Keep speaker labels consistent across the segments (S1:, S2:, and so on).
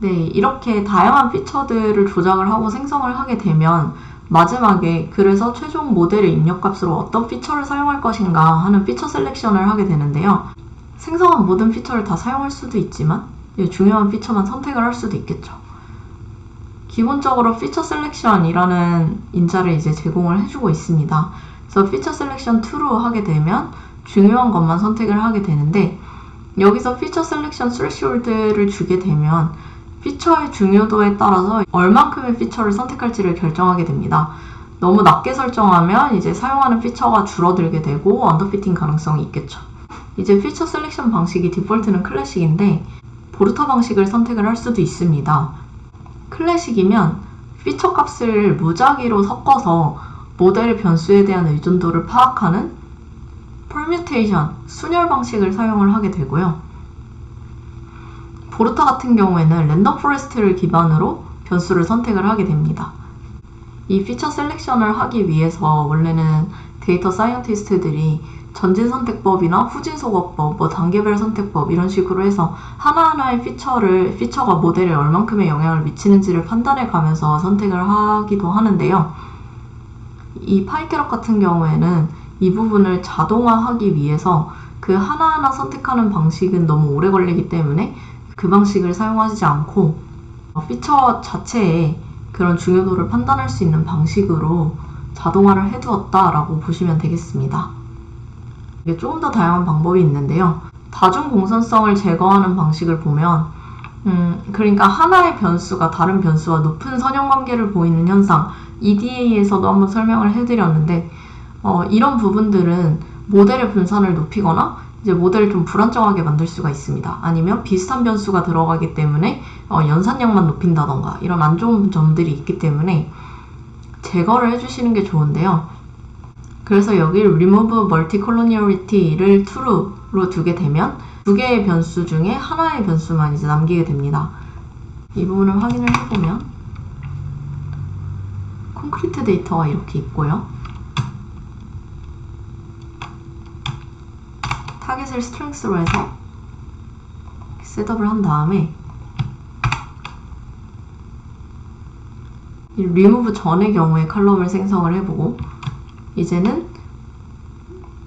S1: 네, 이렇게 다양한 피처들을 조작을 하고 생성을 하게 되면 마지막에 그래서 최종 모델의 입력값으로 어떤 피처를 사용할 것인가 하는 피처 셀렉션을 하게 되는데요. 생성한 모든 피처를 다 사용할 수도 있지만 중요한 피처만 선택을 할 수도 있겠죠. 기본적으로 피처 셀렉션이라는 인자를 이제 제공을 해주고 있습니다. 그래서 피처 셀렉션 2로 하게 되면 중요한 것만 선택을 하게 되는데, 여기서 피처 셀렉션 스레시홀드를 주게 되면 피처의 중요도에 따라서 얼만큼의 피처를 선택할지를 결정하게 됩니다. 너무 낮게 설정하면 이제 사용하는 피처가 줄어들게 되고 언더피팅 가능성이 있겠죠. 이제 피처 셀렉션 방식이 디폴트는 클래식인데 보르타 방식을 선택을 할 수도 있습니다. 클래식이면 피처 값을 무작위로 섞어서 모델의 변수에 대한 의존도를 파악하는 퍼뮤테이션, 순열 방식을 사용을 하게 되고요. 보르타 같은 경우에는 랜덤 포레스트를 기반으로 변수를 선택을 하게 됩니다. 이 피처 셀렉션을 하기 위해서 원래는 데이터 사이언티스트들이 전진 선택법이나 후진 소거법, 단계별 선택법 이런 식으로 해서 하나하나의 피처가 모델에 얼만큼의 영향을 미치는지를 판단해 가면서 선택을 하기도 하는데요. 이 파이캐럿 같은 경우에는 이 부분을 자동화하기 위해서 그 하나하나 선택하는 방식은 너무 오래 걸리기 때문에 그 방식을 사용하지 않고 피처 자체의 그런 중요도를 판단할 수 있는 방식으로 자동화를 해두었다라고 보시면 되겠습니다. 이게 조금 더 다양한 방법이 있는데요. 다중 공선성을 제거하는 방식을 보면 그러니까 하나의 변수가 다른 변수와 높은 선형관계를 보이는 현상, EDA에서도 한번 설명을 해드렸는데 이런 부분들은 모델의 분산을 높이거나 이제 모델을 좀 불안정하게 만들 수가 있습니다. 아니면 비슷한 변수가 들어가기 때문에 연산량만 높인다던가 이런 안 좋은 점들이 있기 때문에 제거를 해주시는 게 좋은데요. 그래서 여기 Remove Multicollinearity를 True로 두게 되면 두 개의 변수 중에 하나의 변수만 이제 남기게 됩니다. 이 부분을 확인을 해보면 콘크리트 데이터가 이렇게 있고요. 타겟을 스트렝스로 해서 셋업을 한 다음에 이 remove 전의 경우에 컬럼을 생성을 해보고 이제는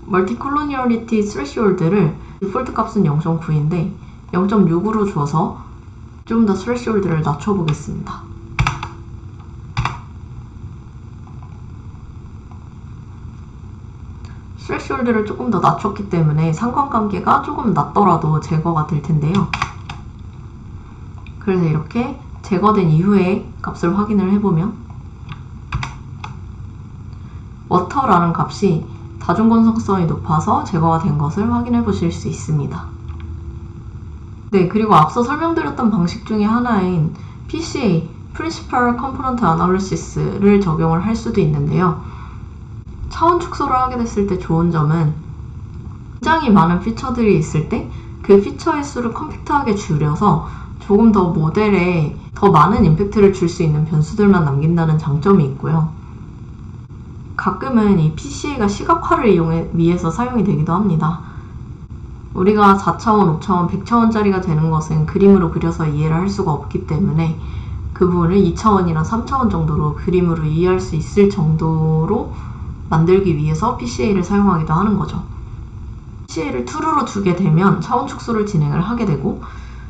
S1: 멀티콜로니얼리티 스레시홀드를 디폴트 값은 0.9인데 0.6으로 줘서 좀 더 스레시홀드를 낮춰보겠습니다. 스레시홀드를 조금 더 낮췄기 때문에 상관관계가 조금 낮더라도 제거가 될 텐데요. 그래서 이렇게 제거된 이후에 값을 확인을 해보면 워터라는 값이 다중건성성이 높아서 제거가 된 것을 확인해 보실 수 있습니다. 네, 그리고 앞서 설명드렸던 방식 중에 하나인 PCA, Principal Component Analysis를 적용을 할 수도 있는데요. 차원 축소를 하게 됐을 때 좋은 점은 굉장히 많은 피처들이 있을 때 그 피처의 수를 컴팩트하게 줄여서 조금 더 모델에 더 많은 임팩트를 줄 수 있는 변수들만 남긴다는 장점이 있고요. 가끔은 이 PCA가 시각화를 위해서 사용이 되기도 합니다. 우리가 4차원, 5차원, 100차원짜리가 되는 것은 그림으로 그려서 이해를 할 수가 없기 때문에 그 부분을 2차원이나 3차원 정도로 그림으로 이해할 수 있을 정도로 만들기 위해서 PCA를 사용하기도 하는 거죠. PCA를 true로 두게 되면 차원 축소를 진행을 하게 되고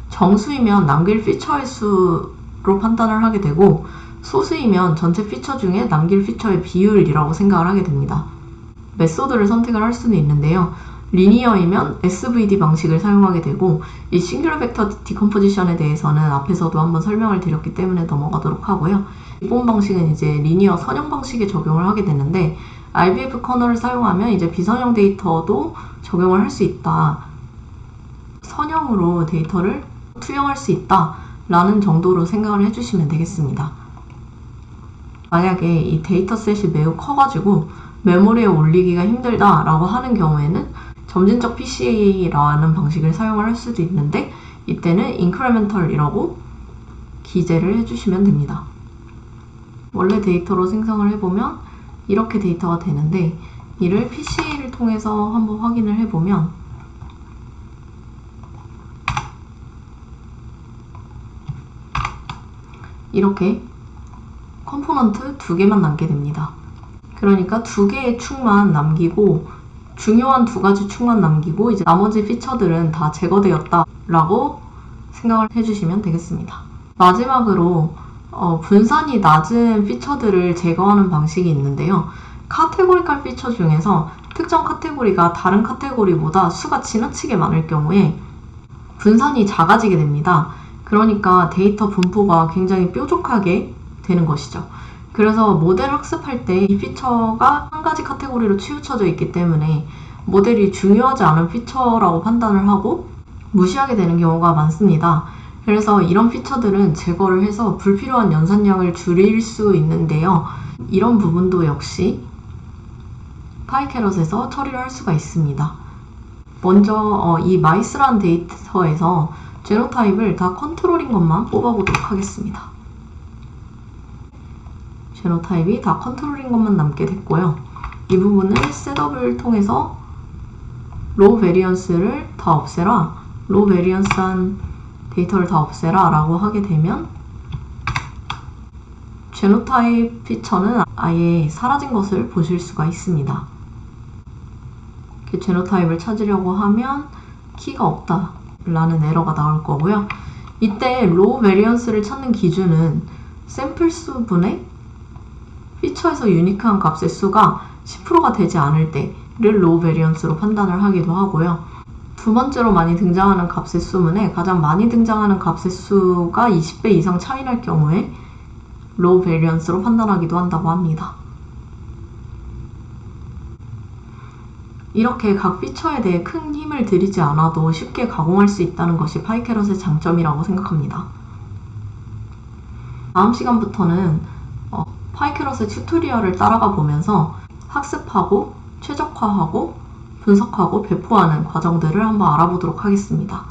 S1: 정수이면 남길 피처의 수로 판단을 하게 되고 소수이면 전체 피처 중에 남길 피처의 비율이라고 생각을 하게 됩니다. 메소드를 선택을 할 수는 있는데요. 리니어이면 SVD 방식을 사용하게 되고 이 싱귤러 벡터 디컴포지션에 대해서는 앞에서도 한번 설명을 드렸기 때문에 넘어가도록 하고요. 기본 방식은 이제 리니어 선형 방식에 적용을 하게 되는데 IBF 커널을 사용하면 이제 비선형 데이터도 적용을 할 수 있다. 선형으로 데이터를 투영할 수 있다 라는 정도로 생각을 해주시면 되겠습니다. 만약에 이 데이터셋이 매우 커가지고 메모리에 올리기가 힘들다 라고 하는 경우에는 점진적 PCA라는 방식을 사용을 할 수도 있는데 이때는 incremental이라고 기재를 해주시면 됩니다. 원래 데이터로 생성을 해보면 이렇게 데이터가 되는데 이를 PCA를 통해서 한번 확인을 해보면 이렇게 컴포넌트 2개만 남게 됩니다. 그러니까 2개의 축만 남기고 중요한 2가지 축만 남기고 이제 나머지 피처들은 다 제거되었다 라고 생각을 해주시면 되겠습니다. 마지막으로 분산이 낮은 피처들을 제거하는 방식이 있는데요. 카테고리컬 피처 중에서 특정 카테고리가 다른 카테고리보다 수가 지나치게 많을 경우에 분산이 작아지게 됩니다. 그러니까 데이터 분포가 굉장히 뾰족하게 되는 것이죠. 그래서 모델 학습할 때 이 피처가 한 가지 카테고리로 치우쳐져 있기 때문에 모델이 중요하지 않은 피처라고 판단을 하고 무시하게 되는 경우가 많습니다. 그래서 이런 피처들은 제거를 해서 불필요한 연산량을 줄일 수 있는데요. 이런 부분도 역시 파이캐럿에서 처리를 할 수가 있습니다. 먼저 이 마이스라는 데이터에서 제노타입을 다 컨트롤인 것만 뽑아보도록 하겠습니다. 제노타입이 다 컨트롤인 것만 남게 됐고요. 이 부분을 셋업을 통해서 로우 베리언스를 다 없애라, 로우 베리언스한 데이터를 다 없애라 라고 하게 되면 제노타입 피처는 아예 사라진 것을 보실 수가 있습니다. 이렇게 제노타입을 찾으려고 하면 키가 없다 라는 에러가 나올 거고요. 이때 로우 베리언스를 찾는 기준은 샘플 수분의 피처에서 유니크한 값의 수가 10%가 되지 않을 때를 로우 베리언스로 판단을 하기도 하고요. 두 번째로 많이 등장하는 값의 수문에 가장 많이 등장하는 값의 수가 20배 이상 차이 날 경우에 로우 베리언스로 판단하기도 한다고 합니다. 이렇게 각 피처에 대해 큰 힘을 들이지 않아도 쉽게 가공할 수 있다는 것이 파이캐럿의 장점이라고 생각합니다. 다음 시간부터는 파이캐럿의 튜토리얼을 따라가 보면서 학습하고 최적화하고 분석하고 배포하는 과정들을 한번 알아보도록 하겠습니다.